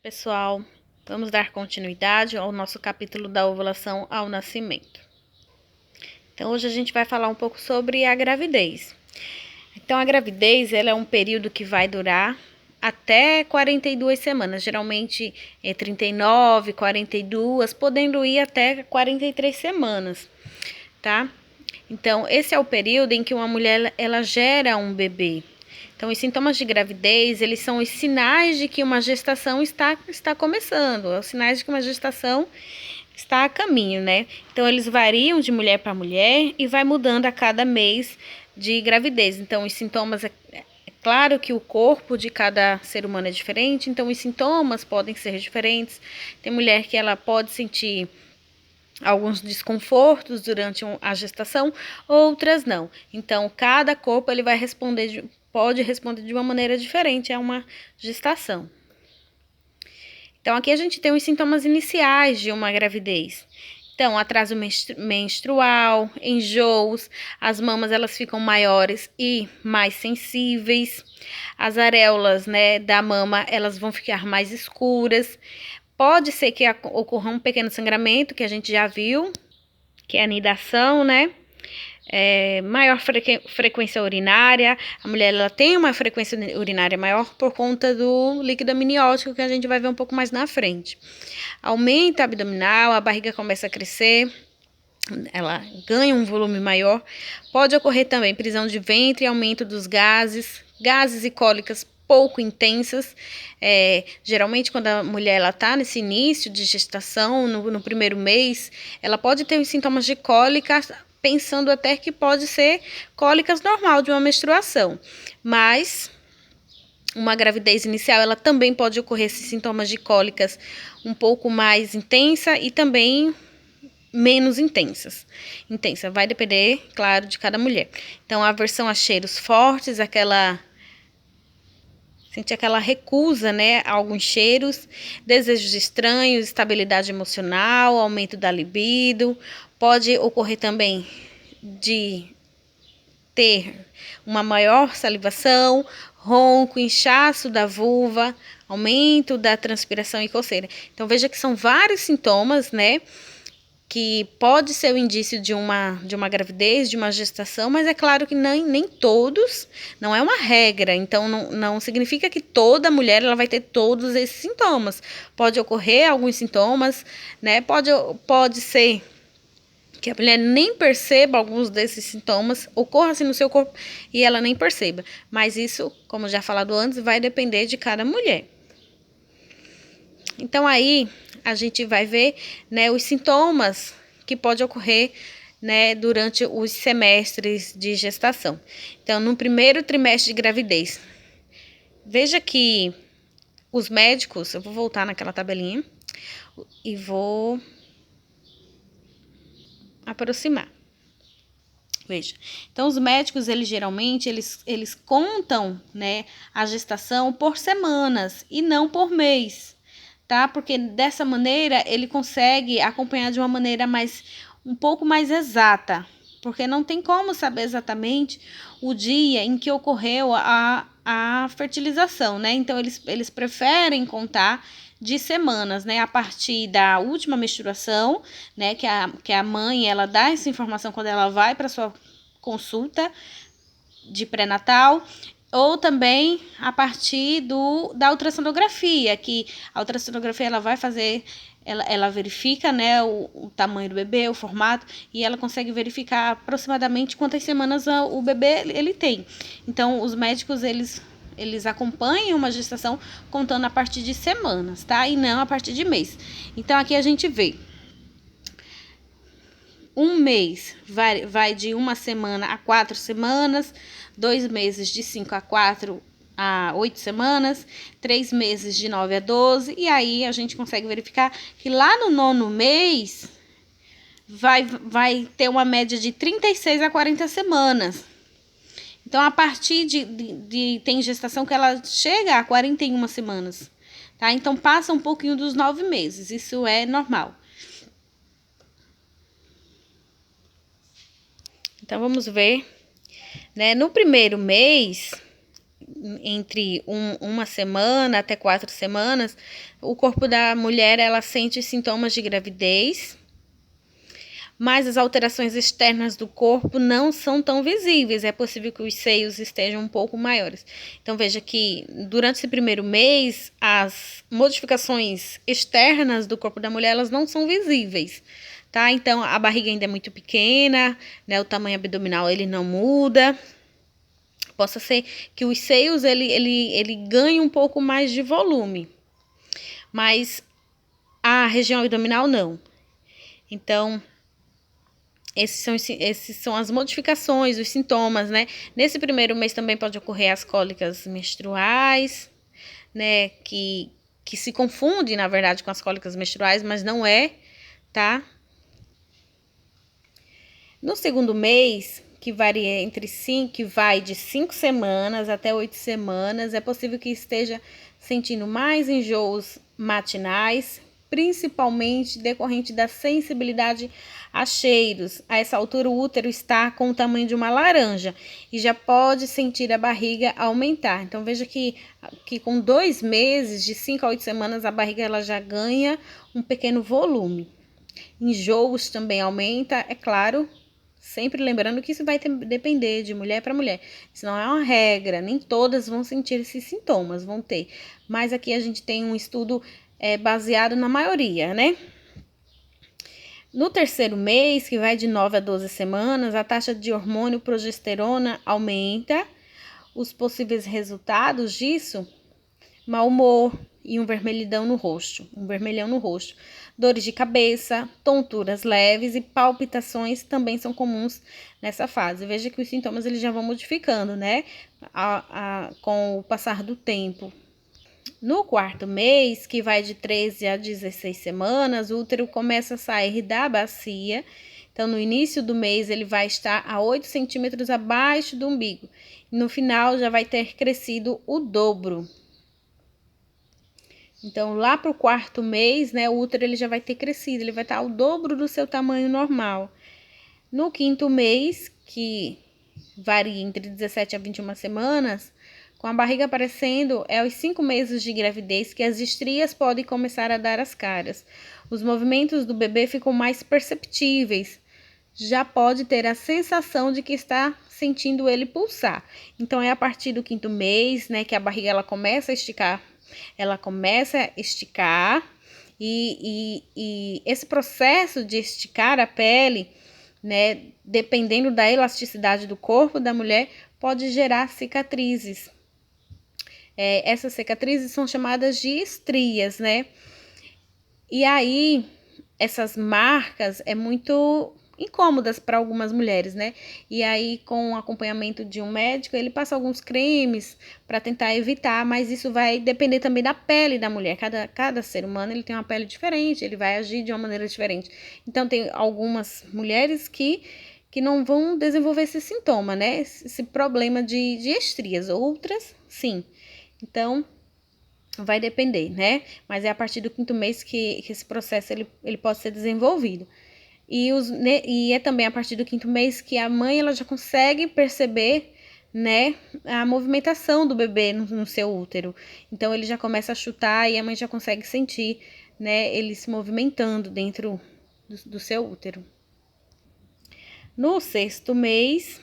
Pessoal, vamos dar continuidade ao nosso capítulo da ovulação ao nascimento. Então, hoje a gente vai falar um pouco sobre a gravidez. Então, a gravidez, ela é um período que vai durar até 42 semanas, geralmente é 39, 42, podendo ir até 43 semanas, tá? Então, esse é o período em que uma mulher, ela gera um bebê. Então, os sintomas de gravidez, eles são os sinais de que uma gestação está começando, os sinais de que uma gestação está a caminho, né? Então, eles variam de mulher para mulher e vai mudando a cada mês de gravidez. Então, os sintomas, é claro que o corpo de cada ser humano é diferente, então os sintomas podem ser diferentes. Tem mulher que ela pode sentir alguns desconfortos durante a gestação, outras não. Então, cada corpo ele vai responder, pode responder de uma maneira diferente a uma gestação. Então, aqui a gente tem os sintomas iniciais de uma gravidez. Então, atraso menstrual, enjoos, as mamas elas ficam maiores e mais sensíveis, as areolas, né, da mama elas vão ficar mais escuras. Pode ser que ocorra um pequeno sangramento, que a gente já viu, que é a nidação, né? Maior frequência urinária. A mulher ela tem uma frequência urinária maior por conta do líquido amniótico, que a gente vai ver um pouco mais na frente. Aumenta a abdominal, a barriga começa a crescer, ela ganha um volume maior. Pode ocorrer também prisão de ventre, aumento dos gases e cólicas pouco intensas. Geralmente quando a mulher está nesse início de gestação, no primeiro mês, ela pode ter os sintomas de cólica, pensando até que pode ser cólicas normal de uma menstruação, mas uma gravidez inicial, ela também pode ocorrer esses sintomas de cólicas um pouco mais intensa e também menos intensa, vai depender, claro, de cada mulher. Então, a aversão a cheiros fortes, sentir aquela recusa, né, a alguns cheiros, desejos estranhos, estabilidade emocional, aumento da libido. Pode ocorrer também de ter uma maior salivação, ronco, inchaço da vulva, aumento da transpiração e coceira. Então, veja que são vários sintomas, né, que pode ser o indício de uma gravidez, de uma gestação, mas é claro que nem todos, não é uma regra, então não significa que toda mulher ela vai ter todos esses sintomas. Pode ocorrer alguns sintomas, né? Pode ser que a mulher nem perceba alguns desses sintomas, ocorra assim no seu corpo e ela nem perceba. Mas isso, como já falado antes, vai depender de cada mulher. Então, aí, a gente vai ver, né, os sintomas que pode ocorrer, né, durante os semestres de gestação. Então, no primeiro trimestre de gravidez, veja que os médicos, eu vou voltar naquela tabelinha e vou aproximar. Veja, então os médicos, eles geralmente, eles contam, né, a gestação por semanas e não por mês, tá? Porque dessa maneira ele consegue acompanhar de uma maneira um pouco mais exata, porque não tem como saber exatamente o dia em que ocorreu a fertilização, né? Então eles preferem contar de semanas, né, a partir da última menstruação, né, que a mãe, ela dá essa informação quando ela vai para sua consulta de pré-natal, ou também a partir da ultrassonografia, que a ultrassonografia ela vai fazer, ela verifica, né, o tamanho do bebê, o formato, e ela consegue verificar aproximadamente quantas semanas o bebê ele tem. Então, os médicos, eles acompanham uma gestação contando a partir de semanas, tá? E não a partir de mês. Então, aqui a gente vê. Um mês vai de 1 semana a 4 semanas, 2 meses de 5 a 8 semanas, 3 meses de 9 a 12, e aí a gente consegue verificar que lá no 9º mês vai ter uma média de 36 a 40 semanas. Então, a partir tem gestação que ela chega a 41 semanas, tá? Então, passa um pouquinho dos 9 meses, isso é normal. Então, vamos ver, né? No primeiro mês, entre uma semana até 4 semanas, o corpo da mulher ela sente sintomas de gravidez, mas as alterações externas do corpo não são tão visíveis. É possível que os seios estejam um pouco maiores. Então, veja que durante esse primeiro mês, as modificações externas do corpo da mulher elas não são visíveis, tá? Então, a barriga ainda é muito pequena, né? O tamanho abdominal ele não muda. Possa ser que os seios ele ganhe um pouco mais de volume, mas a região abdominal não. Então, esses são as modificações, os sintomas, né? Nesse primeiro mês também pode ocorrer as cólicas menstruais, né? Que se confunde, na verdade, com as cólicas menstruais, mas não é, tá? No segundo mês, que varia que vai de 5 semanas até 8 semanas, é possível que esteja sentindo mais enjoos matinais, principalmente decorrente da sensibilidade a cheiros. A essa altura, o útero está com o tamanho de uma laranja e já pode sentir a barriga aumentar. Então, veja que com 2 meses, de 5 a 8 semanas, a barriga ela já ganha um pequeno volume. Enjoos também aumenta, é claro, sempre lembrando que isso vai depender de mulher para mulher. Isso não é uma regra, nem todas vão sentir esses sintomas, vão ter. Mas aqui a gente tem um estudo baseado na maioria, né? No terceiro mês, que vai de 9 a 12 semanas, a taxa de hormônio progesterona aumenta. Os possíveis resultados disso, mau humor e um vermelhão no rosto. Dores de cabeça, tonturas leves e palpitações também são comuns nessa fase. Veja que os sintomas eles já vão modificando, né? Com o passar do tempo. No quarto mês, que vai de 13 a 16 semanas, o útero começa a sair da bacia. Então, no início do mês, ele vai estar a 8 centímetros abaixo do umbigo. E no final, já vai ter crescido o dobro. Então, lá para o quarto mês, né, o útero ele já vai ter crescido, ele vai estar ao dobro do seu tamanho normal. No quinto mês, que varia entre 17 a 21 semanas, com a barriga aparecendo, é aos 5 meses de gravidez que as estrias podem começar a dar as caras. Os movimentos do bebê ficam mais perceptíveis. Já pode ter a sensação de que está sentindo ele pulsar. Então, é a partir do quinto mês, né, que a barriga ela começa a esticar. E esse processo de esticar a pele, né, dependendo da elasticidade do corpo da mulher, pode gerar cicatrizes. Essas cicatrizes são chamadas de estrias, né? E aí, essas marcas é muito incômodas para algumas mulheres, né? E aí, com o acompanhamento de um médico, ele passa alguns cremes para tentar evitar, mas isso vai depender também da pele da mulher. Cada ser humano ele tem uma pele diferente, ele vai agir de uma maneira diferente. Então, tem algumas mulheres que não vão desenvolver esse sintoma, né? Esse problema de estrias. Outras, sim. Então, vai depender, né? Mas é a partir do quinto mês que esse processo ele pode ser desenvolvido. E é também a partir do quinto mês que a mãe ela já consegue perceber, né, a movimentação do bebê no seu útero. Então, ele já começa a chutar e a mãe já consegue sentir, né, ele se movimentando dentro do seu útero. No sexto mês,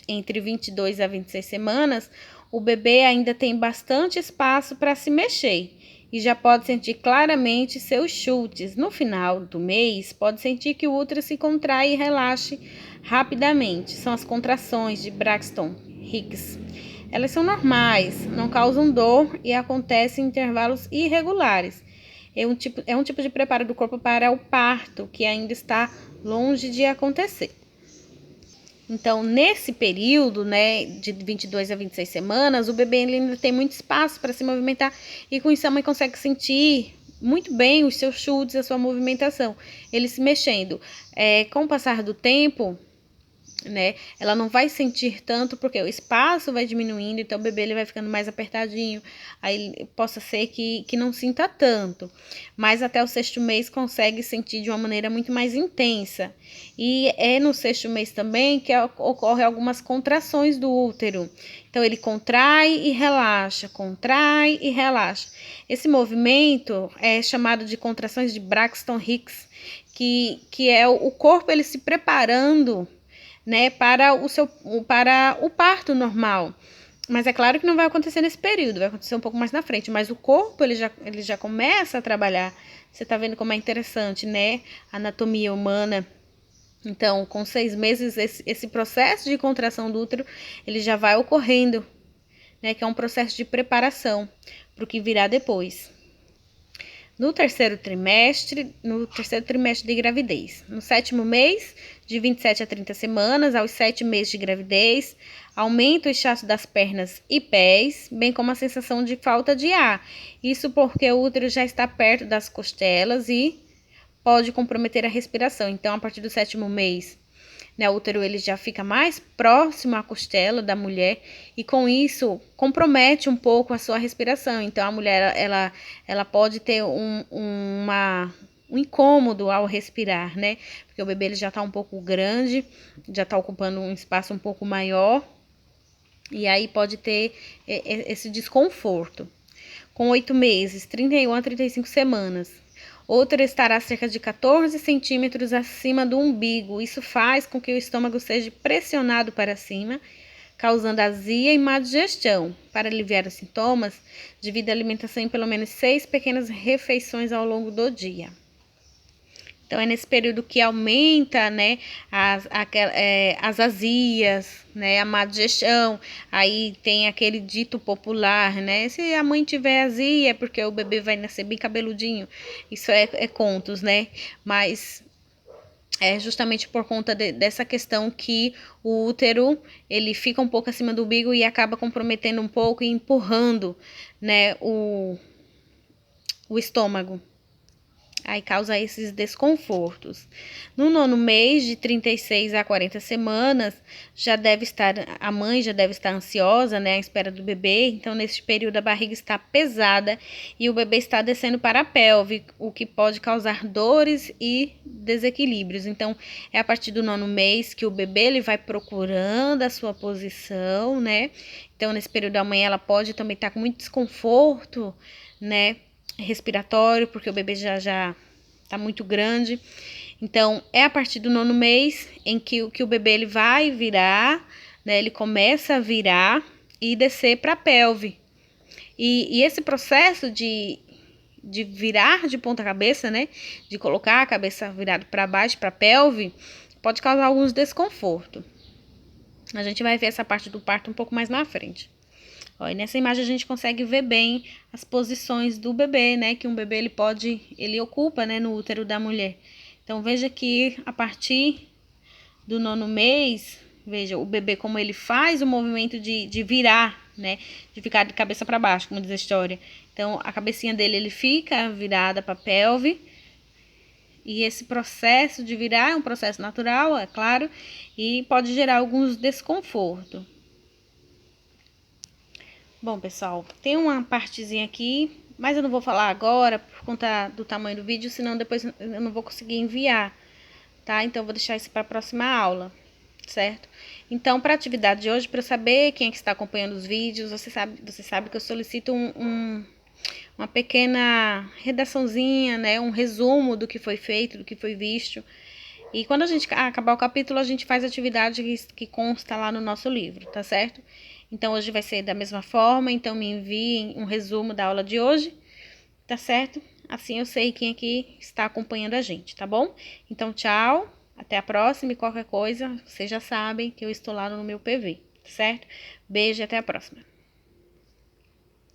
entre 22 a 26 semanas, o bebê ainda tem bastante espaço para se mexer e já pode sentir claramente seus chutes. No final do mês, pode sentir que o útero se contrai e relaxe rapidamente. São as contrações de Braxton Hicks. Elas são normais, não causam dor e acontecem em intervalos irregulares. É um tipo de preparo do corpo para o parto que ainda está longe de acontecer. Então, nesse período, né, de 22 a 26 semanas, o bebê ainda tem muito espaço para se movimentar e com isso a mãe consegue sentir muito bem os seus chutes, a sua movimentação, ele se mexendo. Com o passar do tempo, né, ela não vai sentir tanto porque o espaço vai diminuindo, então o bebê ele vai ficando mais apertadinho, aí possa ser que não sinta tanto, mas até o sexto mês consegue sentir de uma maneira muito mais intensa, e é no sexto mês também que ocorre algumas contrações do útero, Então, ele contrai e relaxa, contrai e relaxa. Esse movimento é chamado de contrações de Braxton Hicks, que é o corpo ele se preparando, né, para o parto normal. Mas é claro que não vai acontecer nesse período, vai acontecer um pouco mais na frente. Mas o corpo, ele já começa a trabalhar. Você tá vendo como é interessante, né? A anatomia humana. Então, com 6 meses, esse processo de contração do útero, ele já vai ocorrendo, né? Que é um processo de preparação para o que virá depois. No terceiro trimestre de gravidez. No 7º mês, de 27 a 30 semanas, aos 7 meses de gravidez, aumenta o inchaço das pernas e pés, bem como a sensação de falta de ar. Isso porque o útero já está perto das costelas e pode comprometer a respiração. Então, a partir do 7º mês, né, o útero ele já fica mais próximo à costela da mulher e com isso compromete um pouco a sua respiração. Então a mulher ela pode ter um incômodo ao respirar, né? Porque o bebê ele já está um pouco grande, já está ocupando um espaço um pouco maior e aí pode ter esse desconforto. Com 8 meses, 31 a 35 semanas. O útero estará cerca de 14 centímetros acima do umbigo. Isso faz com que o estômago seja pressionado para cima, causando azia e má digestão. Para aliviar os sintomas, divida a alimentação em pelo menos 6 pequenas refeições ao longo do dia. Então, é nesse período que aumenta, né, as azias, né, a má digestão. Aí tem aquele dito popular, né, se a mãe tiver azia é porque o bebê vai nascer bem cabeludinho. Isso é contos, né, mas é justamente por conta dessa questão que o útero, ele fica um pouco acima do umbigo e acaba comprometendo um pouco e empurrando, né, o estômago. Aí causa esses desconfortos. No 9º mês, de 36 a 40 semanas, a mãe já deve estar ansiosa, né, à espera do bebê. Então, nesse período, a barriga está pesada e o bebê está descendo para a pelve, o que pode causar dores e desequilíbrios. Então, é a partir do 9º mês que o bebê ele vai procurando a sua posição, né? Então, nesse período, a mãe ela pode também estar com muito desconforto, né, respiratório, porque o bebê já tá muito grande. Então, é a partir do 9º mês em que o bebê ele vai virar, né? Ele começa a virar e descer para a pelve. E esse processo de virar de ponta cabeça, né? De colocar a cabeça virada para baixo, para a pelve, pode causar alguns desconfortos. A gente vai ver essa parte do parto um pouco mais na frente. Ó, e nessa imagem a gente consegue ver bem as posições do bebê, né? Que um bebê ele ocupa, né, no útero da mulher. Então veja que a partir do 9º mês, veja o bebê como ele faz o movimento de virar, né? De ficar de cabeça para baixo, como diz a história. Então a cabecinha dele ele fica virada para a pelve. E esse processo de virar é um processo natural, é claro, e pode gerar alguns desconfortos. Bom, pessoal, tem uma partezinha aqui, mas eu não vou falar agora por conta do tamanho do vídeo, senão depois eu não vou conseguir enviar, tá? Então, eu vou deixar isso para a próxima aula, certo? Então, para a atividade de hoje, para eu saber quem é que está acompanhando os vídeos, você sabe que eu solicito uma pequena redaçãozinha, né? Um resumo do que foi feito, do que foi visto. E quando a gente acabar o capítulo, a gente faz a atividade que consta lá no nosso livro, tá certo? Então, hoje vai ser da mesma forma, então me enviem um resumo da aula de hoje, tá certo? Assim eu sei quem aqui está acompanhando a gente, tá bom? Então, tchau, até a próxima e qualquer coisa, vocês já sabem que eu estou lá no meu PV, tá certo? Beijo e até a próxima.